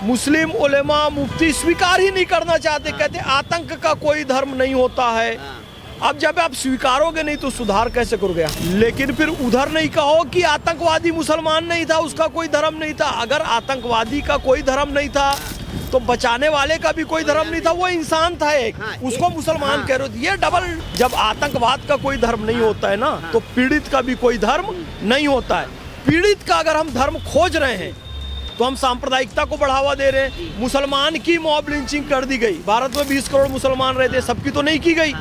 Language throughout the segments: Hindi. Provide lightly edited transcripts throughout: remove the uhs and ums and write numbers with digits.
मुस्लिम उलेमा मुफ्ती स्वीकार ही नहीं करना चाहते, कहते आतंक का कोई धर्म नहीं होता है। अब जब आप स्वीकारोगे नहीं तो सुधार कैसे करोगे? लेकिन फिर उधर नहीं कहो कि आतंकवादी मुसलमान नहीं था, उसका कोई धर्म नहीं था। अगर आतंकवादी का कोई धर्म नहीं था तो बचाने वाले का भी कोई धर्म नहीं था, वो इंसान था एक, उसको मुसलमान कह रहे हो। ये डबल, जब आतंकवाद का कोई धर्म नहीं होता है ना तो पीड़ित का भी कोई धर्म नहीं होता है। पीड़ित का अगर हम धर्म खोज रहे हैं तो हम सांप्रदायिकता को बढ़ावा दे रहे हैं। मुसलमान की मॉब लिंचिंग कर दी गई, भारत में 20 करोड़ मुसलमान रहते, सबकी तो नहीं की गई।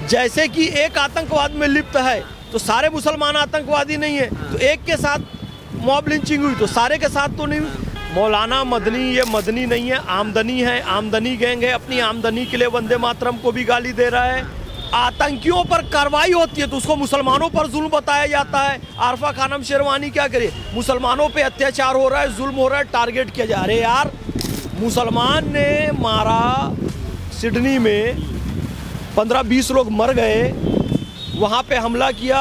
जैसे कि एक आतंकवाद में लिप्त है तो सारे मुसलमान आतंकवादी नहीं है, तो एक के साथ मॉब लिंचिंग हुई तो सारे के साथ तो नहीं। मौलाना मदनी ये मदनी नहीं है, आमदनी गैंग है, अपनी आमदनी के लिए वंदे मातरम को भी गाली दे रहा है। आतंकियों पर कार्रवाई होती है तो उसको मुसलमानों पर जुल्म बताया जाता है। आरफा खानम शेरवानी क्या करे, मुसलमानों पे अत्याचार हो रहा है, जुल्म हो रहा है, टारगेट किया जा रहा है। यार मुसलमान ने मारा, सिडनी में 15-20 लोग मर गए, वहाँ पे हमला किया,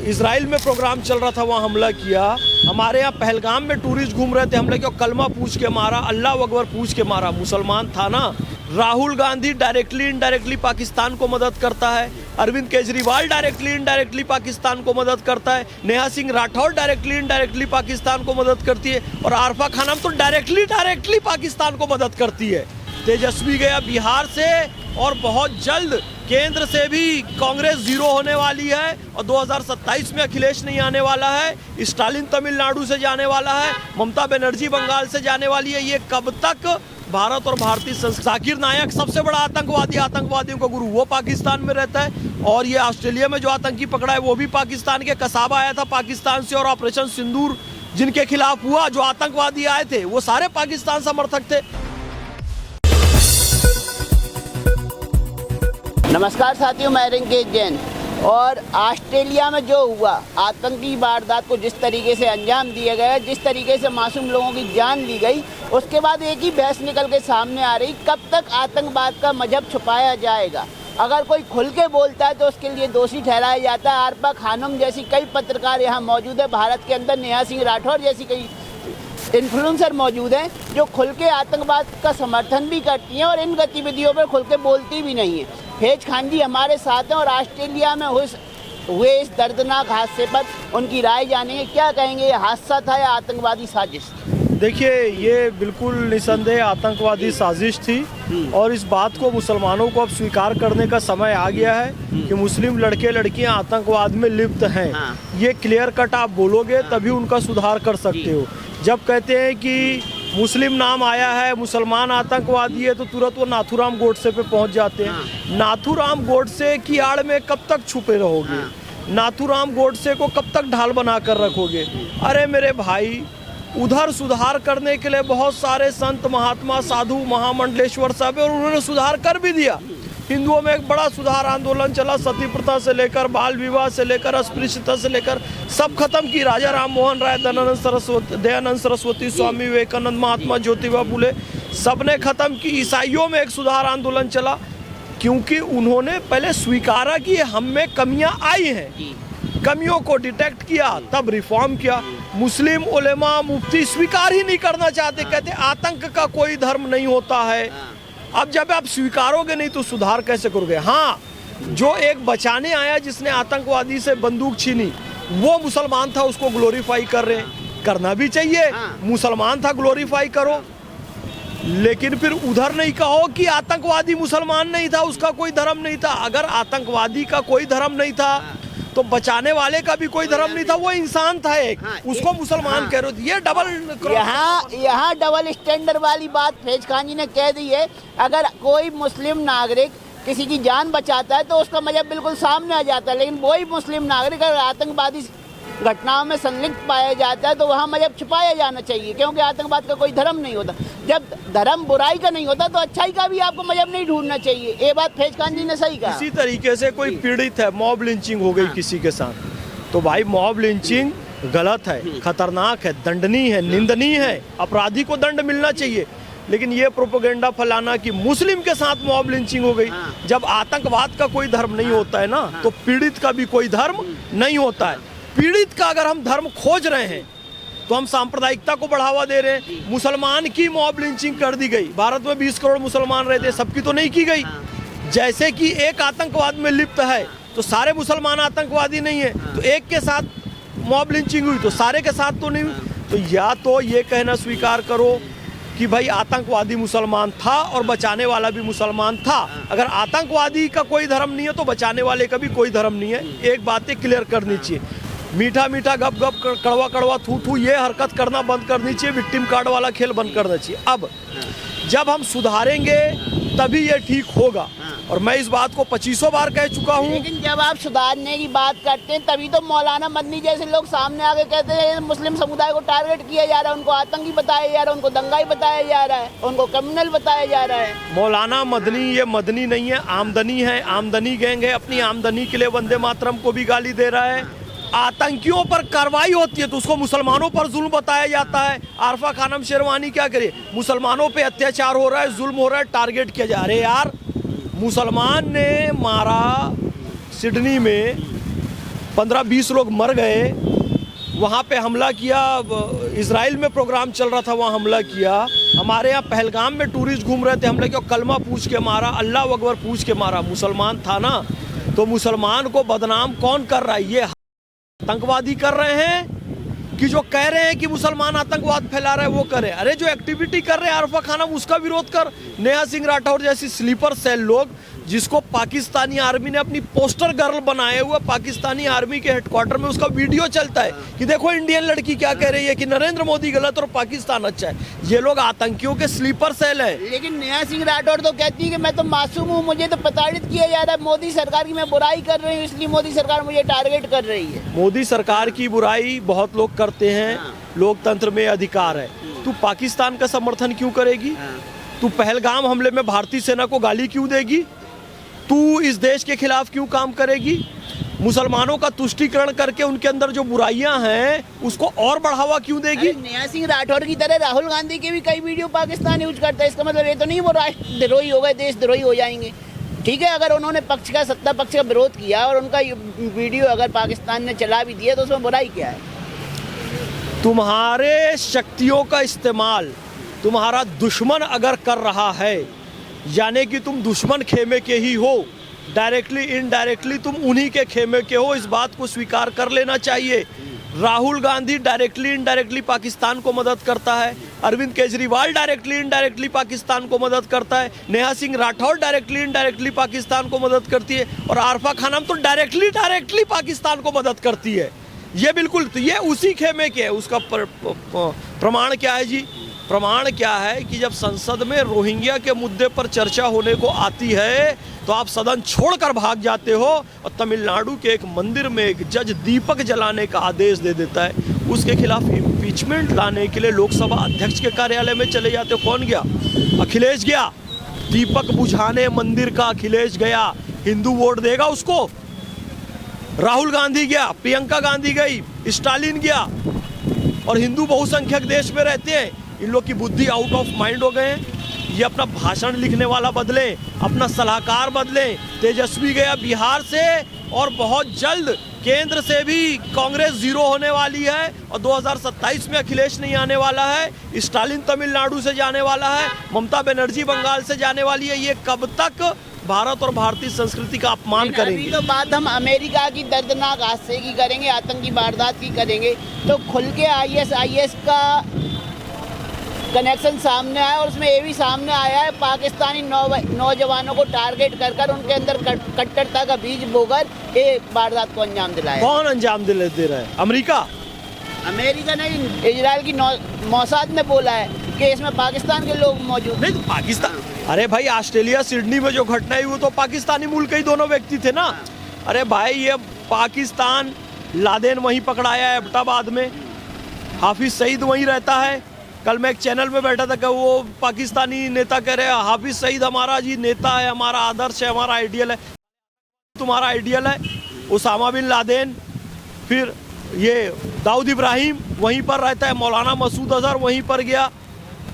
इजराइल में प्रोग्राम चल रहा था वहाँ हमला किया। हमारे यहाँ पहलगाम में टूरिस्ट घूम रहे थे, हमला किया, कलमा पूछ के मारा, अल्लाह अकबर पूछ के मारा, मुसलमान था ना। राहुल गांधी डायरेक्टली इनडायरेक्टली पाकिस्तान को मदद करता है, अरविंद केजरीवाल डायरेक्टली इनडायरेक्टली पाकिस्तान को मदद करता है, नेहा सिंह राठौर डायरेक्टली इनडायरेक्टली पाकिस्तान को मदद करती है, और आरफा खानम तो डायरेक्टली पाकिस्तान को मदद करती है। तेजस्वी गया बिहार से और बहुत जल्द केंद्र से भी कांग्रेस जीरो होने वाली है, और 2027 में अखिलेश नहीं आने वाला है, स्टालिन तमिलनाडु से जाने वाला है, ममता बनर्जी बंगाल से जाने वाली है। ये कब तक भारत और भारतीय जाकिर नायक सबसे बड़ा आतंकवादी, आतंकवादियों का गुरु, वो पाकिस्तान में रहता है। और ये ऑस्ट्रेलिया में जो आतंकी पकड़ा है वो भी पाकिस्तान के, कसाबा आया था पाकिस्तान से, और ऑपरेशन सिंदूर जिनके खिलाफ हुआ, जो आतंकवादी आए थे वो सारे पाकिस्तान समर्थक थे। नमस्कार साथियों, मैं रिंकेश जैन। और ऑस्ट्रेलिया में जो हुआ आतंकी वारदात को जिस तरीके से अंजाम दिया गया, जिस तरीके से मासूम लोगों की जान ली गई, उसके बाद एक ही बहस निकल के सामने आ रही, कब तक आतंकवाद का मजहब छुपाया जाएगा। अगर कोई खुल के बोलता है तो उसके लिए दोषी ठहराया जाता है। आरफा खानम जैसी कई पत्रकार यहाँ मौजूद है, भारत के अंदर नेहा सिंह राठौर जैसी कई इन्फ्लुएंसर मौजूद हैं जो खुल के आतंकवाद का समर्थन भी करती हैं और इन गतिविधियों पर खुल के बोलती भी नहीं है। फैज खान जी हमारे साथ हैं और ऑस्ट्रेलिया में हुए इस दर्दनाक हादसे पर उनकी राय जानेंगे। क्या कहेंगे, ये हादसा था या आतंकवादी साजिश? देखिए, ये बिल्कुल निसंदेह आतंकवादी साजिश थी, और इस बात को मुसलमानों को अब स्वीकार करने का समय आ गया है कि मुस्लिम लड़के लड़कियां आतंकवाद में लिप्त हैं। ये क्लियर कट आप बोलोगे तभी उनका सुधार कर सकते हो। जब कहते हैं कि मुस्लिम नाम आया है, मुसलमान आतंकवादी है, तो तुरंत वो नाथूराम गोडसे पे पहुंच जाते हैं। नाथूराम गोडसे की आड़ में कब तक छुपे रहोगे? नाथूराम गोडसे को कब तक ढाल बना कर रखोगे? अरे मेरे भाई, उधर सुधार करने के लिए बहुत सारे संत महात्मा साधु महामंडलेश्वर साहब, और उन्होंने सुधार कर भी दिया। हिंदुओं में एक बड़ा सुधार आंदोलन चला, सती प्रथा से लेकर बाल विवाह से लेकर अस्पृश्यता से लेकर सब खत्म की। राजा राम मोहन राय, दयानंद सरस्वती, स्वामी विवेकानंद, महात्मा ज्योतिबा फुले, सबने खत्म की। ईसाइयों में एक सुधार आंदोलन चला, क्योंकि उन्होंने पहले स्वीकारा कि हम में कमियां आई हैं, कमियों को डिटेक्ट किया, तब रिफॉर्म किया। मुस्लिम उलेमा मुफ्ती स्वीकार ही नहीं करना चाहते, कहते आतंक का कोई धर्म नहीं होता है। अब जब आप स्वीकारोगे नहीं तो सुधार कैसे करोगे? हाँ, जो एक बचाने आया जिसने आतंकवादी से बंदूक छीनी, वो मुसलमान था, उसको ग्लोरीफाई कर रहे हैं, करना भी चाहिए। मुसलमान था, ग्लोरीफाई करो, लेकिन फिर उधर नहीं कहो कि आतंकवादी मुसलमान नहीं था, उसका कोई धर्म नहीं था। अगर आतंकवादी का कोई धर्म नहीं था तो बचाने वाले का भी कोई धर्म नहीं था, वो इंसान था एक, उसको मुसलमान कह रहे हो। ये डबल, यहाँ डबल स्टैंडर्ड वाली बात फैज खान जी ने कह दी है। अगर कोई मुस्लिम नागरिक किसी की जान बचाता है तो उसका मजहब बिल्कुल सामने आ जाता है, लेकिन वही मुस्लिम नागरिक अगर आतंकवादी घटनाओं में संलिप्त पाया जाता है तो वहाँ मजहब छुपाया जाना चाहिए, क्योंकि आतंकवाद का कोई धर्म नहीं होता। जब धर्म बुराई का नहीं होता तो अच्छाई का भी आपको मजहब नहीं ढूंढना चाहिए। ये बात फैज खान जी ने सही कहा। इसी तरीके से कोई पीड़ित है, मॉब लिंचिंग हो गई किसी के साथ, तो भाई मॉब लिंचिंग गलत है, खतरनाक है, दंडनीय है, निंदनीय है, अपराधी को दंड मिलना चाहिए। लेकिन ये प्रोपेगेंडा फैलाना कि मुस्लिम के साथ मॉब लिंचिंग हो गई, जब आतंकवाद का कोई धर्म नहीं होता है ना, तो पीड़ित का भी कोई धर्म नहीं होता है। पीड़ित का अगर हम धर्म खोज रहे हैं तो हम सांप्रदायिकता को बढ़ावा दे रहे हैं। मुसलमान की मॉब लिंचिंग कर दी गई, भारत में 20 करोड़ मुसलमान रहते, सबकी तो नहीं की गई। जैसे कि एक आतंकवाद में लिप्त है तो सारे मुसलमान आतंकवादी नहीं है, तो एक के साथ मॉब लिंचिंग हुई तो सारे के साथ तो नहीं हुई। तो या तो ये कहना स्वीकार करो कि भाई आतंकवादी मुसलमान था और बचाने वाला भी मुसलमान था। अगर आतंकवादी का कोई धर्म नहीं है तो बचाने वाले का भी कोई धर्म नहीं है। एक बातें क्लियर करनी चाहिए। मीठा मीठा गप गप कड़वा कड़वा थू थू ये हरकत करना बंद करनी चाहिए। विक्टिम कार्ड वाला खेल बंद करना चाहिए। अब जब हम सुधारेंगे तभी ये ठीक होगा, और मैं इस बात को 2500 बार कह चुका हूँ। लेकिन जब आप सुधारने की बात करते हैं तभी तो मौलाना मदनी जैसे लोग सामने आके कहते हैं मुस्लिम समुदाय को टारगेट किया जा रहा है, उनको आतंकी बताया जा रहा है, उनको दंगाई बताया जा रहा है, उनको क्रिमिनल बताया जा रहा है। मौलाना मदनी ये मदनी नहीं है, आमदनी है, आमदनी गैंग है। अपनी आमदनी के लिए वंदे मातरम को भी गाली दे रहा है। आतंकियों पर कार्रवाई होती है तो उसको मुसलमानों पर जुल्म बताया जाता है। आरफा खानम शेरवानी क्या करे, मुसलमानों पे अत्याचार हो रहा है, जुल्म हो रहा है, टारगेट किया जा रहा है। यार मुसलमान ने मारा, सिडनी में 15-20 लोग मर गए, वहाँ पे हमला किया। इजराइल में प्रोग्राम चल रहा था, वहाँ हमला किया। हमारे यहाँ पहलगाम में टूरिस्ट घूम रहे थे, हमले किया, कलमा पूछ के मारा, अल्लाह अकबर पूछ के मारा। मुसलमान था ना, तो मुसलमान को बदनाम कौन कर रहा है? ये आतंकवादी कर रहे हैं कि जो कह रहे हैं कि मुसलमान आतंकवाद फैला रहे हैं वो करे। अरे जो एक्टिविटी कर रहे हैं आरफा खानम उसका विरोध कर। नेहा सिंह राठौर जैसी स्लीपर सेल लोग, जिसको पाकिस्तानी आर्मी ने अपनी पोस्टर गर्ल बनाए हुए, पाकिस्तानी आर्मी के हेडक्वार्टर में उसका वीडियो चलता है कि देखो इंडियन लड़की क्या कह रही है कि नरेंद्र मोदी गलत और पाकिस्तान अच्छा है। ये लोग आतंकियों के स्लीपर सेल है। लेकिन नेहा सिंह राठौर तो कहती है कि मैं तो मासूम हूँ, मुझे तो प्रताड़ित किया जा रहा है, मोदी सरकार की मैं बुराई कर रही हूँ, इसलिए मोदी सरकार मुझे टारगेट कर रही है। मोदी सरकार की बुराई बहुत लोग करते हैं, लोकतंत्र में अधिकार है। तू पाकिस्तान का समर्थन क्यों करेगी? तू पहलगाम हमले में भारतीय सेना को गाली क्यों देगी? तू इस देश के खिलाफ क्यों काम करेगी? मुसलमानों का तुष्टीकरण करके उनके अंदर जो बुराइयां हैं उसको और बढ़ावा क्यों देगी? नेहा सिंह राठौर की तरह राहुल गांधी के भी कई वीडियो पाकिस्तान यूज करता है। इसका मतलब ये तो नहीं वो राष्ट्रद्रोही हो गए, देशद्रोही हो जाएंगे। ठीक है, अगर उन्होंने सत्ता पक्ष का विरोध किया और उनका वीडियो अगर पाकिस्तान ने चला भी दिया तो उसमें बुराई क्या है? तुम्हारे शक्तियों का इस्तेमाल तुम्हारा दुश्मन अगर कर रहा है, यानी कि तुम दुश्मन खेमे के ही हो, डायरेक्टली इनडायरेक्टली तुम उन्हीं के खेमे के हो, इस बात को स्वीकार कर लेना चाहिए। राहुल गांधी डायरेक्टली इनडायरेक्टली पाकिस्तान को मदद करता है, अरविंद केजरीवाल डायरेक्टली इनडायरेक्टली पाकिस्तान को मदद करता है, नेहा सिंह राठौर डायरेक्टली इनडायरेक्टली पाकिस्तान को मदद करती है, और आरफा खानम तो डायरेक्टली पाकिस्तान को मदद करती है। ये बिल्कुल, तो ये उसी खेमे के है। उसका प्रमाण क्या है जी? प्रमाण क्या है कि जब संसद में रोहिंग्या के मुद्दे पर चर्चा होने को आती है तो आप सदन छोड़कर भाग जाते हो, और तमिलनाडु के एक मंदिर में एक जज दीपक जलाने का आदेश दे देता है। उसके खिलाफ इम्पीचमेंट लाने के लिए लोकसभा अध्यक्ष के कार्यालय में चले जाते हो। कौन गया? अखिलेश गया। दीपक बुझाने मंदिर का अखिलेश गया। हिंदू वोट देगा उसको? राहुल गांधी गया, प्रियंका गांधी गई, स्टालिन गया, और हिंदू बहुसंख्यक देश में रहते हैं। इन लोग की बुद्धि आउट ऑफ माइंड हो गए हैं। ये अपना भाषण लिखने वाला बदलें, अपना सलाहकार बदलें। तेजस्वी गया बिहार से, और बहुत जल्द केंद्र से भी कांग्रेस जीरो होने वाली है, और 2027 में अखिलेश नहीं आने वाला है। स्टालिन तमिलनाडु से जाने वाला है, ममता बनर्जी बंगाल से जाने वाली है। ये कब तक भारत और भारतीय संस्कृति का अपमान करेंगे? अभी तो बात हम अमेरिका की दर्दनाक हादसे की करेंगे, आतंकी वारदात की करेंगे, तो खुल के ISIS का कनेक्शन सामने आया, और उसमें ये भी सामने आया है पाकिस्तानी नौजवानों को टारगेट कर उनके अंदर कट्टरता का बीज बोकर ये वारदात को अंजाम दिलाया। कौन अंजाम दे रहा है? अमेरिका नहीं, इजराइल की मौसाद ने बोला है कि इसमें पाकिस्तान के लोग मौजूद। नहीं तो पाकिस्तान, अरे भाई ऑस्ट्रेलिया सिडनी में जो घटना हुई वो तो पाकिस्तानी मूल के ही दोनों व्यक्ति थे ना। अरे भाई ये पाकिस्तान, लादेन वहीं पकड़ाया है एबटाबाद में, हाफिज सईद वहीं रहता है। कल मैं एक चैनल में बैठा था कि वो पाकिस्तानी नेता कह रहे हैं हाफिज सईद हमारा जी नेता है, हमारा आदर्श है, हमारा आइडियल है। तुम्हारा आइडियल है उसामा बिन लादेन, फिर ये दाऊद इब्राहिम वहीं पर रहता है, मौलाना मसूद अजहर वहीं पर गया,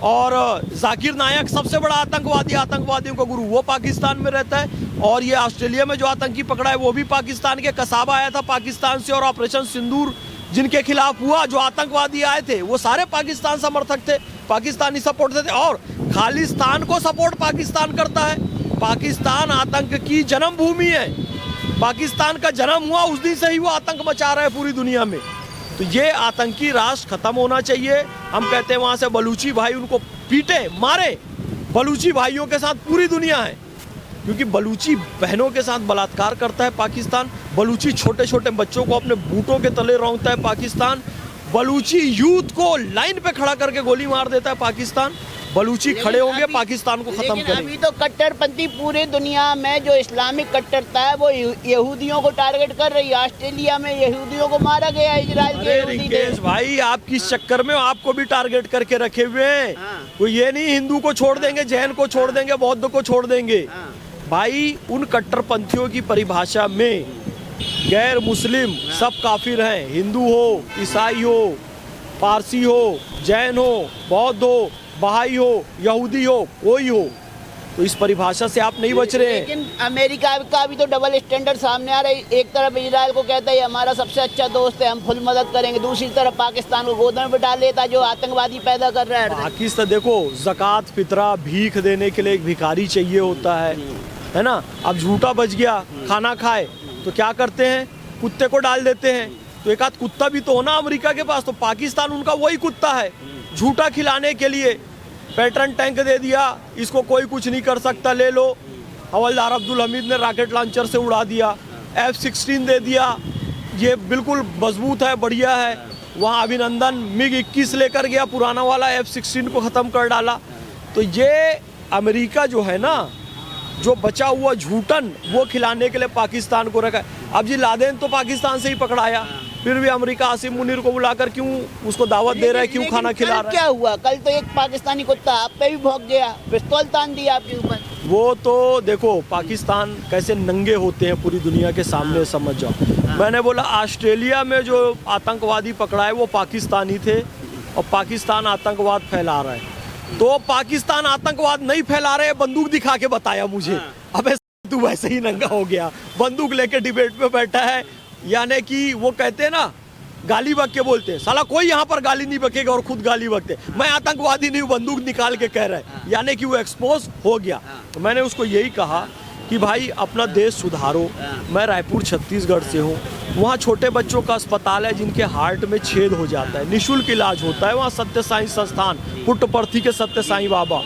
और जाकिर नायक सबसे बड़ा आतंकवादी, आतंकवादियों का गुरु, वो पाकिस्तान में रहता है। और ये ऑस्ट्रेलिया में जो आतंकी पकड़ा है वो भी पाकिस्तान के, कसाबा आया था पाकिस्तान से, और ऑपरेशन सिंदूर जिनके खिलाफ हुआ, जो आतंकवादी आए थे, वो सारे पाकिस्तान समर्थक थे, पाकिस्तानी सपोर्ट थे। और खालिस्तान को सपोर्ट पाकिस्तान करता है। पाकिस्तान आतंक की जन्मभूमि है। पाकिस्तान का जन्म हुआ उस दिन से ही वो आतंक मचा रहा है पूरी दुनिया में। तो ये आतंकी राष्ट्र खत्म होना चाहिए। हम कहते हैं वहां से बलूची भाई उनको पीटे, मारे। बलूची भाइयों के साथ पूरी दुनिया है, क्योंकि बलूची बहनों के साथ बलात्कार करता है पाकिस्तान। बलूची छोटे छोटे बच्चों को अपने बूटों के तले रौंदता है पाकिस्तान। बलूची यूथ को लाइन पे खड़ा करके गोली मार देता है पाकिस्तान। बलूची खड़े होंगे, पाकिस्तान को खत्म करेंगे। अभी तो कट्टरपंथी पूरे दुनिया में जो इस्लामिक कट्टरता है वो यहूदियों को टारगेट कर रही है। ऑस्ट्रेलिया में यहूदियों को मारा गया इजराइल के यहूदी थे। भाई आप किस चक्कर में आपको भी टारगेट करके रखे हुए हैं। कोई ये नहीं हिंदू को छोड़ देंगे, जैन को छोड़ देंगे, बौद्ध को छोड़ देंगे। भाई उन कट्टरपंथियों की परिभाषा में गैर मुस्लिम सब काफिर हैं। हिंदू हो, ईसाई हो, पारसी हो, जैन हो, बौद्ध हो, बहाई हो, यहूदी हो, कोई हो, तो इस परिभाषा से आप नहीं बच रहे हैं। लेकिन अमेरिका का भी तो डबल स्टैंडर्ड सामने आ रहा है। एक तरफ इजराइल को कहता है हमारा सबसे अच्छा दोस्त है, हम फुल मदद करेंगे, दूसरी तरफ पाकिस्तान को गोद में बिठा लेता है जो आतंकवादी पैदा कर रहा है। पाकिस्तान देखो, ज़कात फितरा भीख देने के लिए एक भिखारी चाहिए होता है ना। अब झूठा बच गया, खाना खाए तो क्या करते हैं, कुत्ते को डाल देते हैं। तो एक आध कुत्ता भी तो होना अमेरिका के पास, तो पाकिस्तान उनका वही कुत्ता है। झूठा खिलाने के लिए पैटर्न टैंक दे दिया, इसको कोई कुछ नहीं कर सकता, ले लो। हवलदार अब्दुल हमीद ने रॉकेट लॉन्चर से उड़ा दिया। F-16 दे दिया, ये बिल्कुल मजबूत है, बढ़िया है। वहाँ अभिनंदन MiG-21 लेकर गया, पुराना वाला F-16 को ख़त्म कर डाला। तो ये अमेरिका जो है ना, जो बचा हुआ झूठन वो खिलाने के लिए पाकिस्तान को रखा है। अब जी लादेन तो पाकिस्तान से ही पकड़ाया, फिर भी अमेरिका आसिम मुनीर को बुलाकर क्यों उसको दावत दे रहा है, क्यों खाना खिला रहा है? क्या हुआ कल तो एक पाकिस्तानी कुत्ता आप पे भी भौंक गया, पिस्तौल तान दिया आपके ऊपर। वो तो देखो पाकिस्तान कैसे नंगे होते हैं पूरी दुनिया के सामने, समझ जाओ। मैंने बोला ऑस्ट्रेलिया में जो आतंकवादी पकड़ा है वो पाकिस्तानी थे, और पाकिस्तान आतंकवाद फैला रहा है। तो पाकिस्तान आतंकवाद नहीं फैला रहे, बंदूक दिखा के बताया मुझे। अबे तू वैसे ही नंगा हो गया, बंदूक लेके डिबेट पे बैठा है। यानी कि वो कहते हैं ना, गाली बक के बोलते हैं, साला कोई यहाँ पर गाली नहीं बकेगा और खुद गाली बकते। मैं आतंकवादी नहीं हूँ, बंदूक निकाल के कह रहा है, यानी कि वो एक्सपोज हो गया। तो मैंने उसको यही कहा कि भाई अपना देश सुधारो। मैं रायपुर छत्तीसगढ़ से हूँ, वहाँ छोटे बच्चों का अस्पताल है जिनके हार्ट में छेद हो जाता है, निःशुल्क इलाज होता है। वहाँ सत्य साई संस्थान, पुट्टपर्थी के सत्य साई बाबा,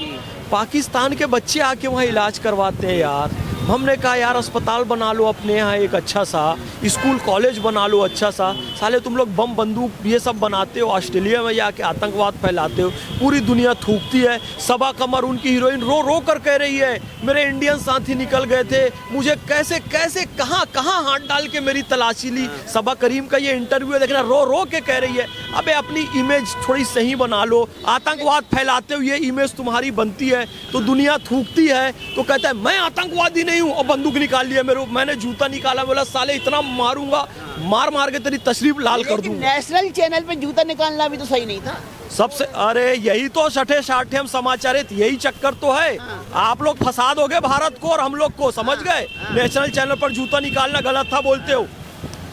पाकिस्तान के बच्चे आके वहाँ इलाज करवाते हैं यार। हमने कहा यार अस्पताल बना लो अपने यहाँ एक अच्छा सा, स्कूल कॉलेज बना लो अच्छा सा। साले तुम लोग बम बंदूक ये सब बनाते हो, ऑस्ट्रेलिया में जाके आतंकवाद फैलाते हो, पूरी दुनिया थूकती है। सबा कमर उनकी हीरोइन रो रो कर कह रही है मेरे इंडियन साथी निकल गए थे, मुझे कैसे कैसे कहाँ कहाँ हाथ डाल के मेरी तलाशी ली। सबा करीम का ये इंटरव्यू है, देखना, रो रो के कह रही है। अबे अपनी इमेज थोड़ी सही बना लो। आतंकवाद फैलाते हुए इमेज तुम्हारी बनती है तो दुनिया थूकती है, तो कहता है मैं आतंकवादी नहीं हूँ, और बंदूक निकाल लिया मेरे। मैंने जूता निकाला, बोला साले इतना मारूंगा, मार मार के तेरी तशरीफ लाल कर दूंगा। नेशनल चैनल पे जूता निकालना भी तो सही नहीं था सबसे। अरे यही तो छठे साठे हम समाचार है, यही चक्कर तो है। आप लोग फंसा दोगे भारत को और हम लोग को, समझ गए। नेशनल चैनल पर जूता निकालना गलत था बोलते हो।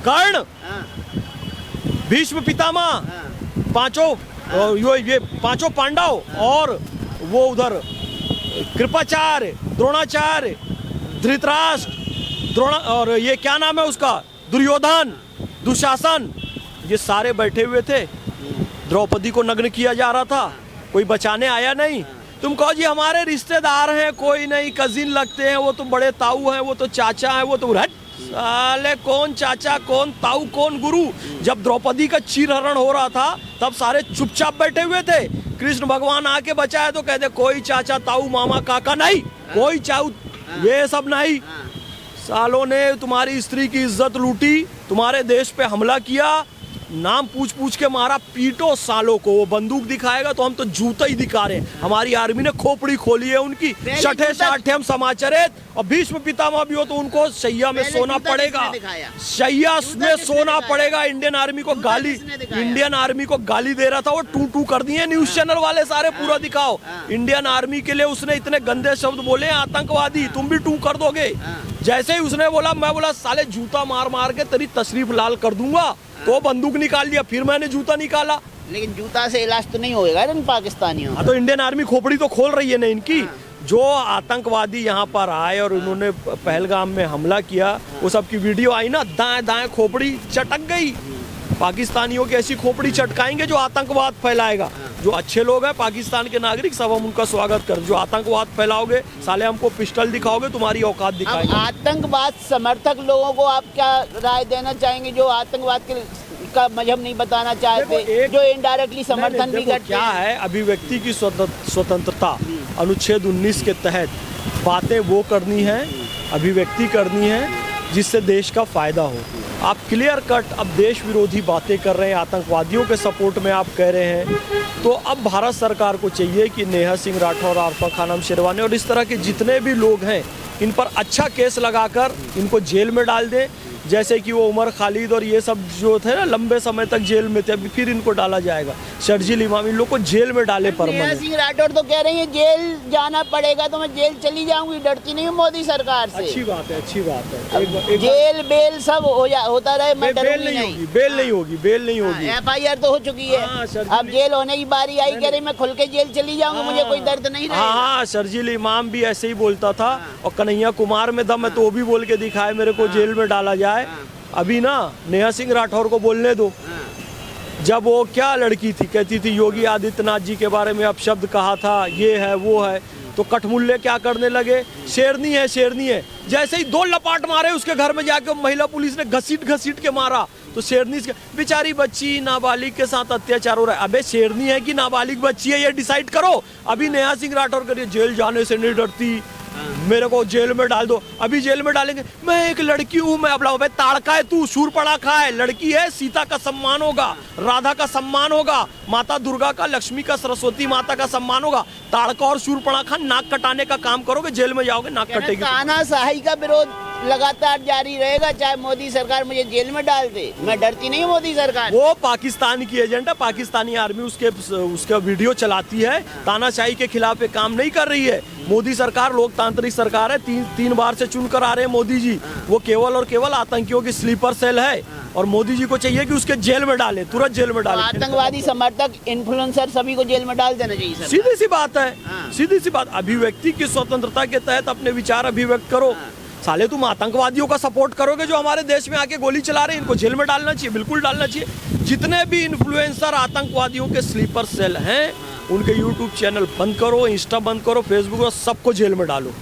कर्ण, भीष्म पितामह, पांचों ये पांचों पांडव, और वो उधर कृपाचार्य, द्रोणाचार्य, धृतराष्ट्र, द्रोण, और ये क्या नाम है उसका, दुर्योधन, दुशासन, ये सारे बैठे हुए थे। द्रौपदी को नग्न किया जा रहा था, कोई बचाने आया नहीं। तुम कहो जी हमारे रिश्तेदार हैं, कोई नहीं, कजिन लगते हैं, वो तो बड़े ताऊ हैं, वो तो चाचा हैं, वो तो साले कौन चाचा कौन ताऊ कौन गुरु। जब द्रौपदी का चीरहरण हो रहा था तब सारे चुपचाप बैठे हुए थे। कृष्ण भगवान आके बचाए तो कहते कोई चाचा ताऊ मामा काका नहीं, कोई चाऊ ये सब नहीं। सालों ने तुम्हारी स्त्री की इज्जत लूटी, तुम्हारे देश पे हमला किया, नाम पूछ पूछ के मारा, पीटो सालों को। वो बंदूक दिखाएगा तो हम तो जूता ही दिखा रहे हैं। हमारी आर्मी ने खोपड़ी खोली है उनकी। छठे साठे हम समाचार है, और भीष्म पितामह भी हो तो उनको शैया में सोना पड़ेगा, शैया में सोना पड़ेगा। इंडियन आर्मी को गाली, इंडियन आर्मी को गाली दे रहा था, वो टू टू कर दिए न्यूज चैनल वाले सारे, पूरा दिखाओ। इंडियन आर्मी के लिए उसने इतने गंदे शब्द बोले, आतंकवादी, तुम भी टू कर दोगे। जैसे ही उसने बोला, मैं बोला साले जूता मार मार के तेरी तशरीफ लाल कर दूंगा, तो बंदूक निकाल लिया, फिर मैंने जूता निकाला। लेकिन जूता से इलाज तो नहीं होएगा इन पाकिस्तानियों। हाँ, तो इंडियन आर्मी खोपड़ी तो खोल रही है ना इनकी। जो आतंकवादी यहाँ पर आए और उन्होंने पहलगाम में हमला किया, वो सब की वीडियो आई ना, दाएं दाएं खोपड़ी चटक गई। पाकिस्तानियों की ऐसी खोपड़ी चटकाएंगे जो आतंकवाद फैलाएगा। जो अच्छे लोग हैं पाकिस्तान के नागरिक, सब हम उनका स्वागत कर। जो आतंकवाद फैलाओगे, साले हमको पिस्टल दिखाओगे, तुम्हारी औकात दिखाएंगे। आतंकवाद समर्थक लोगों को आप क्या राय देना चाहेंगे, जो आतंकवाद का मजहब नहीं बताना चाहते, जो इनडायरेक्टली समर्थन भी करते? क्या है, अभिव्यक्ति की स्वतंत्रता अनुच्छेद 19 के तहत बातें वो करनी है, अभिव्यक्ति करनी है जिससे देश का फायदा हो। आप क्लियर कट अब देश विरोधी बातें कर रहे हैं, आतंकवादियों के सपोर्ट में आप कह रहे हैं, तो अब भारत सरकार को चाहिए कि नेहा सिंह राठौर, आरफा खानम शेरवानी और इस तरह के जितने भी लोग हैं, इन पर अच्छा केस लगाकर इनको जेल में डाल दें। जैसे कि वो उमर खालिद और ये सब जो थे ना, लंबे समय तक जेल में थे, अभी फिर इनको डाला जाएगा। शर्जील इमाम, इन लोग को जेल में डाले नेहा सिंह राठौर तो कह रही है जेल जाना पड़ेगा तो मैं जेल चली जाऊंगी, डरती नहीं हूँ मोदी सरकार से। अच्छी बात है, अच्छी बात है। जेल बेल सब होता रहे, मैं बेल नहीं होगी, बेल नहीं होगी, बेल नहीं होगी। FIR तो हो चुकी है, अब जेल होने की बारी आई, कह रही मैं खुल के जेल चली जाऊंगी, मुझे कोई दर्द नहीं रहेगा। हाँ, शर्जील इमाम भी ऐसे ही बोलता था, और कन्हैया कुमार में दम है तो वो भी बोल के दिखाए मेरे को जेल में डाला जाए। अभी ना नेहा सिंह राठौर को बोलने दो। जब वो क्या लड़की थी, कहती थी योगी आदित्यनाथ जी के बारे में अपशब्द कहा था, ये है वो है, तो कठमुल्ले क्या करने लगे, शेरनी है शेरनी है। जैसे ही 2 लपाट मारे उसके घर में जाके, महिला पुलिस ने घसीट घसीट के मारा, तो शेरनी बेचारी बच्ची नाबालिग के साथ अत्याचार हो रहा है। अबे शेरनी है कि नाबालिग बच्ची है, ये डिसाइड करो। अभी नेहा सिंह राठौर करिए जेल जाने से नहीं डरती, मेरे को जेल में डाल दो। अभी जेल में डालेंगे, मैं एक लड़की हूँ, मैं अपना ताड़का है तू, शूर्पणखा है, लड़की है, सीता का सम्मान होगा, राधा का सम्मान होगा, माता दुर्गा का, लक्ष्मी का, सरस्वती माता का सम्मान होगा। ताड़का और शूर्पणखा नाक कटाने का काम करोगे, जेल में जाओगे, नाक कटेगी। तानाशाही का विरोध लगातार जारी रहेगा, चाहे मोदी सरकार मुझे जेल में डाल दे, मैं डरती नहीं मोदी सरकार। वो पाकिस्तान की एजेंट है, पाकिस्तानी आर्मी उसके वीडियो चलाती है, तानाशाही के खिलाफ ये काम नहीं कर रही है। मोदी सरकार लोकतांत्रिक सरकार है, तीन बार से चुनकर आ रहे हैं मोदी जी। वो केवल और केवल आतंकियों की स्लीपर सेल है, और मोदी जी को चाहिए कि उसके जेल में डालें, तुरंत जेल में डालें। आतंकवादी समर्थक, इन्फ्लुएंसर सभी को जेल में डाल देना चाहिए सर। सीधी सी बात है, सीधी सी बात। अभिव्यक्ति की स्वतंत्रता के तहत अपने विचार अभिव्यक्त करो। साले तुम आतंकवादियों का सपोर्ट करोगे जो हमारे देश में आके गोली चला रहे हैं, इनको जेल में डालना चाहिए, बिल्कुल डालना चाहिए। जितने भी इन्फ्लुएंसर आतंकवादियों के स्लीपर सेल हैं, उनके यूट्यूब चैनल बंद करो, इंस्टा बंद करो, फेसबुक, सबको जेल में डालो।